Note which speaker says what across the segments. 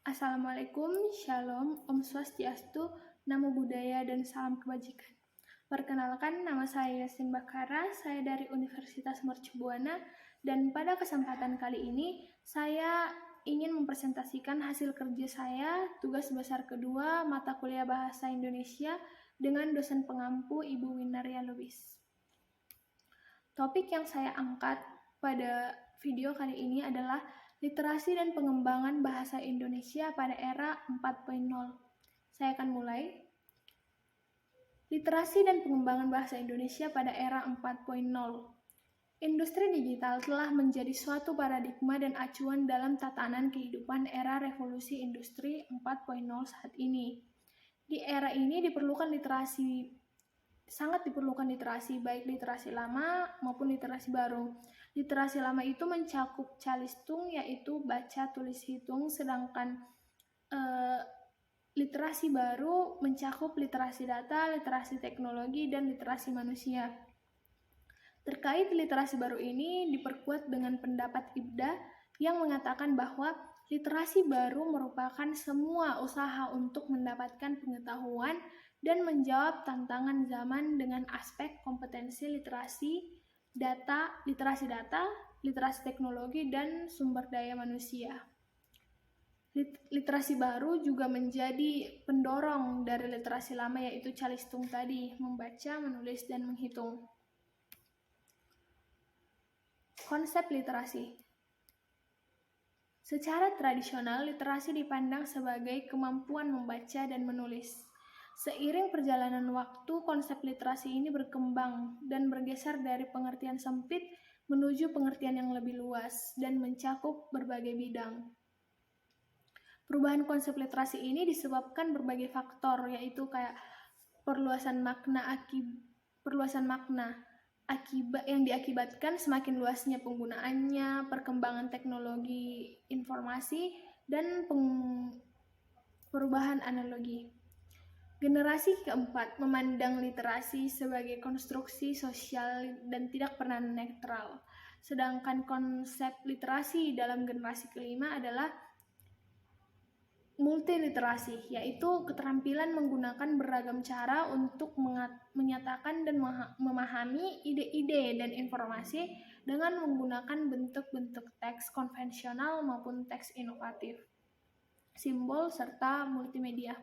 Speaker 1: Assalamualaikum, Shalom, Om Swastiastu, Namo Buddhaya, dan salam kebajikan. Perkenalkan, nama saya Yasin Bakara, saya dari Universitas Mercu Buana, dan pada kesempatan kali ini, saya ingin mempresentasikan hasil kerja saya, tugas besar kedua, mata kuliah Bahasa Indonesia, dengan dosen pengampu Ibu Winaria Lubis. Topik yang saya angkat pada video kali ini adalah literasi dan pengembangan bahasa Indonesia pada era 4.0. Saya akan mulai. Literasi dan pengembangan bahasa Indonesia pada era 4.0. Industri digital telah menjadi suatu paradigma dan acuan dalam tatanan kehidupan era revolusi industri 4.0 saat ini. Di era ini sangat diperlukan literasi, baik literasi lama maupun literasi baru. Literasi lama itu mencakup calistung, yaitu baca, tulis, hitung, sedangkan literasi baru mencakup literasi data, literasi teknologi, dan literasi manusia. Terkait literasi baru ini diperkuat dengan pendapat Ibda yang mengatakan bahwa literasi baru merupakan semua usaha untuk mendapatkan pengetahuan dan menjawab tantangan zaman dengan aspek kompetensi literasi data, literasi teknologi, dan sumber daya manusia. Literasi baru juga menjadi pendorong dari literasi lama, yaitu calistung tadi, membaca, menulis, dan menghitung. Konsep literasi. Secara tradisional, literasi dipandang sebagai kemampuan membaca dan menulis. Seiring perjalanan waktu, konsep literasi ini berkembang dan bergeser dari pengertian sempit menuju pengertian yang lebih luas dan mencakup berbagai bidang. Perubahan konsep literasi ini disebabkan berbagai faktor, yaitu kayak perluasan makna yang diakibatkan semakin luasnya penggunaannya, perkembangan teknologi informasi, dan perubahan analogi. Generasi keempat memandang literasi sebagai konstruksi sosial dan tidak pernah netral. Sedangkan konsep literasi dalam generasi kelima adalah multiliterasi, yaitu keterampilan menggunakan beragam cara untuk menyatakan dan memahami ide-ide dan informasi dengan menggunakan bentuk-bentuk teks konvensional maupun teks inovatif, simbol, serta multimedia.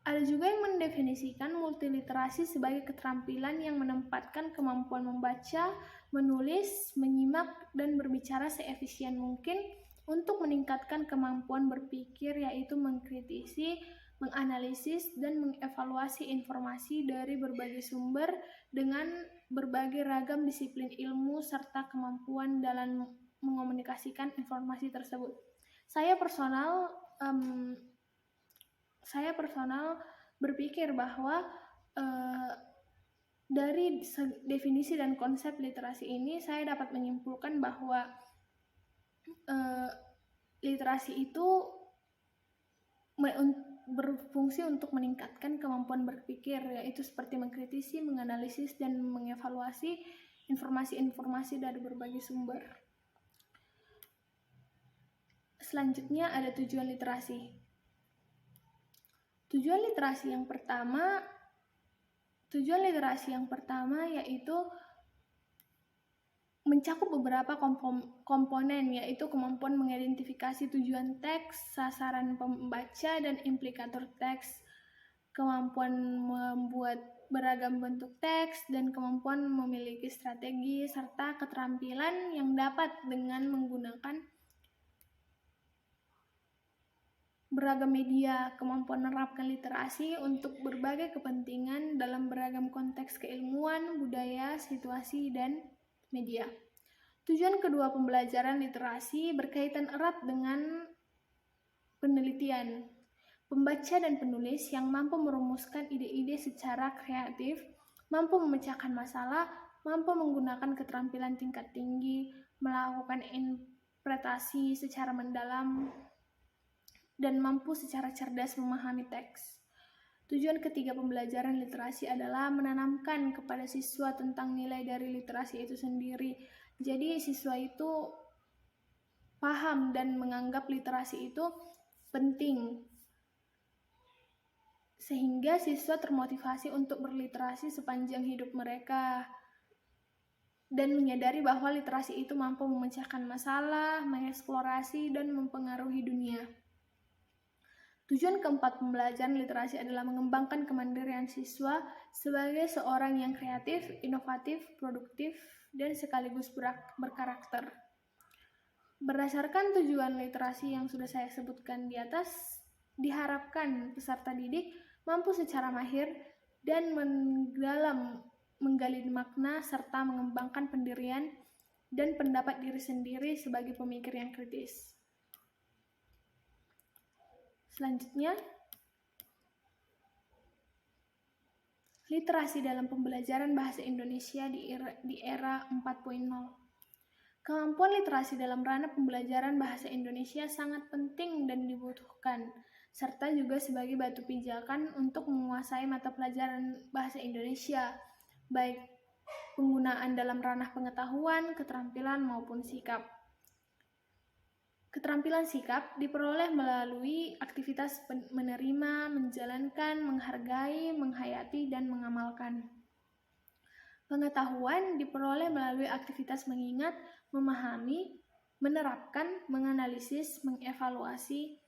Speaker 1: Ada juga yang mendefinisikan multiliterasi sebagai keterampilan yang menempatkan kemampuan membaca, menulis, menyimak, dan berbicara seefisien mungkin untuk meningkatkan kemampuan berpikir, yaitu mengkritisi, menganalisis, dan mengevaluasi informasi dari berbagai sumber dengan berbagai ragam disiplin ilmu serta kemampuan dalam mengomunikasikan informasi tersebut. Saya personal berpikir bahwa dari definisi dan konsep literasi ini saya dapat menyimpulkan bahwa literasi itu berfungsi untuk meningkatkan kemampuan berpikir, yaitu seperti mengkritisi, menganalisis, dan mengevaluasi informasi-informasi dari berbagai sumber. Selanjutnya ada tujuan literasi. Tujuan literasi yang pertama yaitu mencakup beberapa komponen, yaitu kemampuan mengidentifikasi tujuan teks, sasaran pembaca, dan implikator teks, kemampuan membuat beragam bentuk teks, dan kemampuan memiliki strategi, serta keterampilan yang dapat dengan menggunakan beragam media, kemampuan menerapkan literasi untuk berbagai kepentingan dalam beragam konteks keilmuan, budaya, situasi, dan media. Tujuan kedua pembelajaran literasi berkaitan erat dengan penelitian. Pembaca dan penulis yang mampu merumuskan ide-ide secara kreatif, mampu memecahkan masalah, mampu menggunakan keterampilan tingkat tinggi, melakukan interpretasi secara mendalam, dan mampu secara cerdas memahami teks. Tujuan ketiga pembelajaran literasi adalah menanamkan kepada siswa tentang nilai dari literasi itu sendiri. Jadi siswa itu paham dan menganggap literasi itu penting, sehingga siswa termotivasi untuk berliterasi sepanjang hidup mereka dan menyadari bahwa literasi itu mampu memecahkan masalah, mengeksplorasi, dan mempengaruhi dunia. Tujuan keempat pembelajaran literasi adalah mengembangkan kemandirian siswa sebagai seorang yang kreatif, inovatif, produktif, dan sekaligus berkarakter. Berdasarkan tujuan literasi yang sudah saya sebutkan di atas, diharapkan peserta didik mampu secara mahir dan mendalam menggali makna serta mengembangkan pendirian dan pendapat diri sendiri sebagai pemikir yang kritis. Selanjutnya, literasi dalam pembelajaran bahasa Indonesia di era 4.0. Kemampuan literasi dalam ranah pembelajaran bahasa Indonesia sangat penting dan dibutuhkan, serta juga sebagai batu pijakan untuk menguasai mata pelajaran bahasa Indonesia, baik penggunaan dalam ranah pengetahuan, keterampilan, maupun sikap. Keterampilan sikap diperoleh melalui aktivitas menerima, menjalankan, menghargai, menghayati, dan mengamalkan. Pengetahuan diperoleh melalui aktivitas mengingat, memahami, menerapkan, menganalisis, mengevaluasi,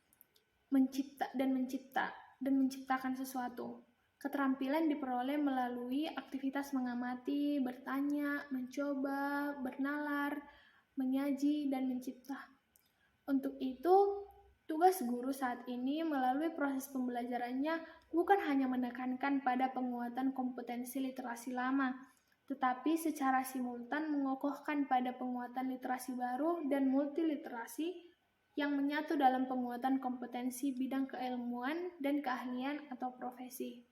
Speaker 1: menciptakan sesuatu. Keterampilan diperoleh melalui aktivitas mengamati, bertanya, mencoba, bernalar, menyaji, dan mencipta. Untuk itu, tugas guru saat ini melalui proses pembelajarannya bukan hanya menekankan pada penguatan kompetensi literasi lama, tetapi secara simultan mengokohkan pada penguatan literasi baru dan multiliterasi yang menyatu dalam penguatan kompetensi bidang keilmuan dan keahlian atau profesi.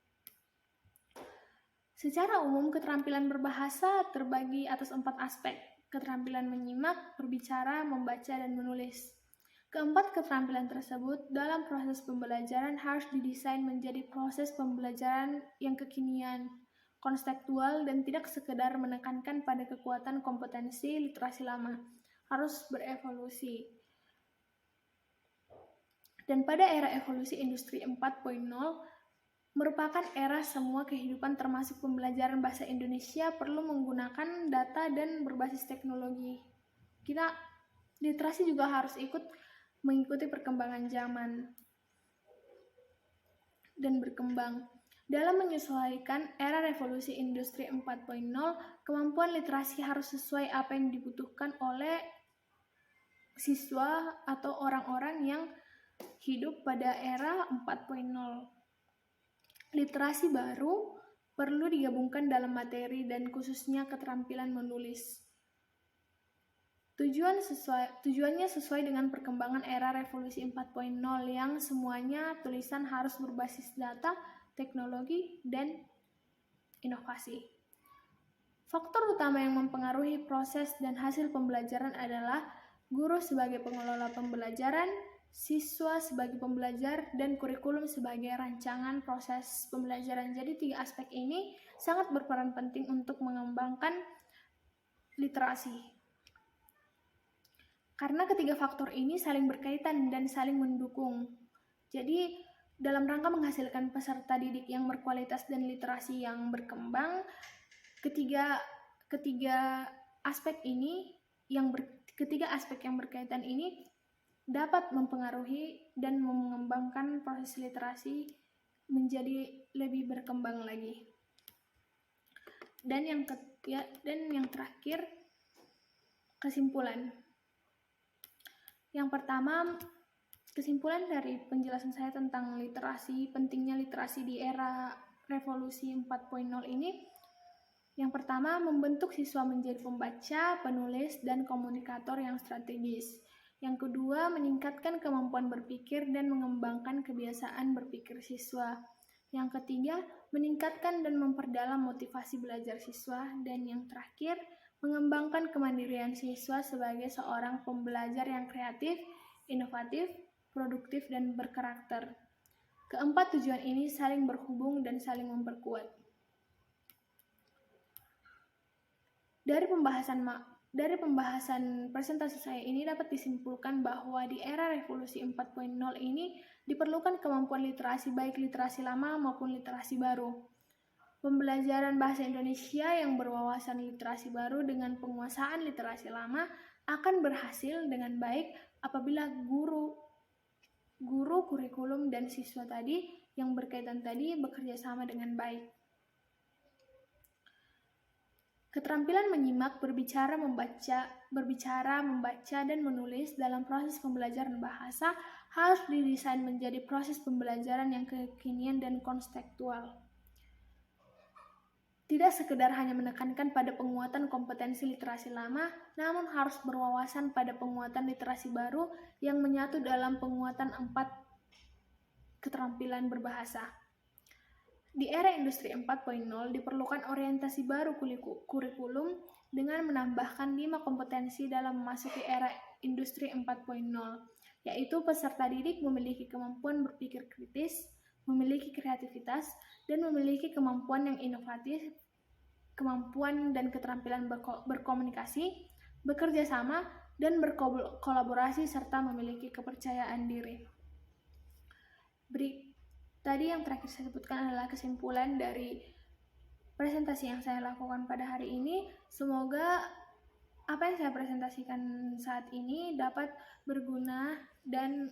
Speaker 1: Secara umum, keterampilan berbahasa terbagi atas 4 aspek: keterampilan menyimak, berbicara, membaca, dan menulis. Keempat keterampilan tersebut dalam proses pembelajaran harus didesain menjadi proses pembelajaran yang kekinian, konseptual, dan tidak sekedar menekankan pada kekuatan kompetensi literasi lama, harus berevolusi. Dan pada era evolusi industri 4.0 merupakan era semua kehidupan termasuk pembelajaran bahasa Indonesia perlu menggunakan data dan berbasis teknologi. Literasi juga harus mengikuti perkembangan zaman dan berkembang. Dalam menyesuaikan era revolusi industri 4.0, kemampuan literasi harus sesuai apa yang dibutuhkan oleh siswa atau orang-orang yang hidup pada era 4.0. Literasi baru perlu digabungkan dalam materi dan khususnya keterampilan menulis. Tujuannya sesuai dengan perkembangan era revolusi 4.0 yang semuanya tulisan harus berbasis data, teknologi, dan inovasi. Faktor utama yang mempengaruhi proses dan hasil pembelajaran adalah guru sebagai pengelola pembelajaran, siswa sebagai pembelajar, dan kurikulum sebagai rancangan proses pembelajaran. Jadi 3 aspek ini sangat berperan penting untuk mengembangkan literasi. Karena ketiga faktor ini saling berkaitan dan saling mendukung. Jadi, dalam rangka menghasilkan peserta didik yang berkualitas dan literasi yang berkembang, ketiga aspek yang berkaitan ini dapat mempengaruhi dan mengembangkan proses literasi menjadi lebih berkembang lagi. Dan yang terakhir, kesimpulan. Yang pertama, kesimpulan dari penjelasan saya tentang literasi, pentingnya literasi di era revolusi 4.0 ini, yang pertama, membentuk siswa menjadi pembaca, penulis, dan komunikator yang strategis. Yang kedua, meningkatkan kemampuan berpikir dan mengembangkan kebiasaan berpikir siswa. Yang ketiga, meningkatkan dan memperdalam motivasi belajar siswa. Dan yang terakhir, mengembangkan kemandirian siswa sebagai seorang pembelajar yang kreatif, inovatif, produktif, dan berkarakter. Keempat tujuan ini saling berhubung dan saling memperkuat. Dari pembahasan Dari pembahasan presentasi saya ini dapat disimpulkan bahwa di era revolusi 4.0 ini diperlukan kemampuan literasi baik literasi lama maupun literasi baru. Pembelajaran bahasa Indonesia yang berwawasan literasi baru dengan penguasaan literasi lama akan berhasil dengan baik apabila guru kurikulum dan siswa tadi yang berkaitan tadi bekerja sama dengan baik. Keterampilan menyimak, berbicara, membaca, dan menulis dalam proses pembelajaran bahasa harus didesain menjadi proses pembelajaran yang kekinian dan kontekstual. Tidak sekedar hanya menekankan pada penguatan kompetensi literasi lama, namun harus berwawasan pada penguatan literasi baru yang menyatu dalam penguatan 4 keterampilan berbahasa. Di era industri 4.0 diperlukan orientasi baru kurikulum dengan menambahkan 5 kompetensi dalam memasuki era industri 4.0, yaitu peserta didik memiliki kemampuan berpikir kritis, memiliki kreativitas, dan memiliki kemampuan yang inovatif, kemampuan dan keterampilan berkomunikasi, bekerja sama, dan berkolaborasi, serta memiliki kepercayaan diri. Tadi yang terakhir saya sebutkan adalah kesimpulan dari presentasi yang saya lakukan pada hari ini. Semoga apa yang saya presentasikan saat ini dapat berguna dan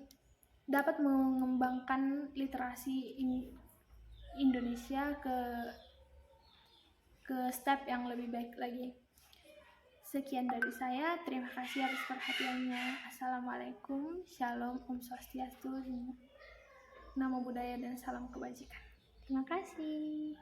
Speaker 1: dapat mengembangkan literasi Indonesia ke step yang lebih baik lagi. Sekian dari saya, terima kasih atas perhatiannya. Assalamualaikum, Shalom, Om Swastiastu, Namo Buddhaya, dan salam kebajikan. Terima kasih.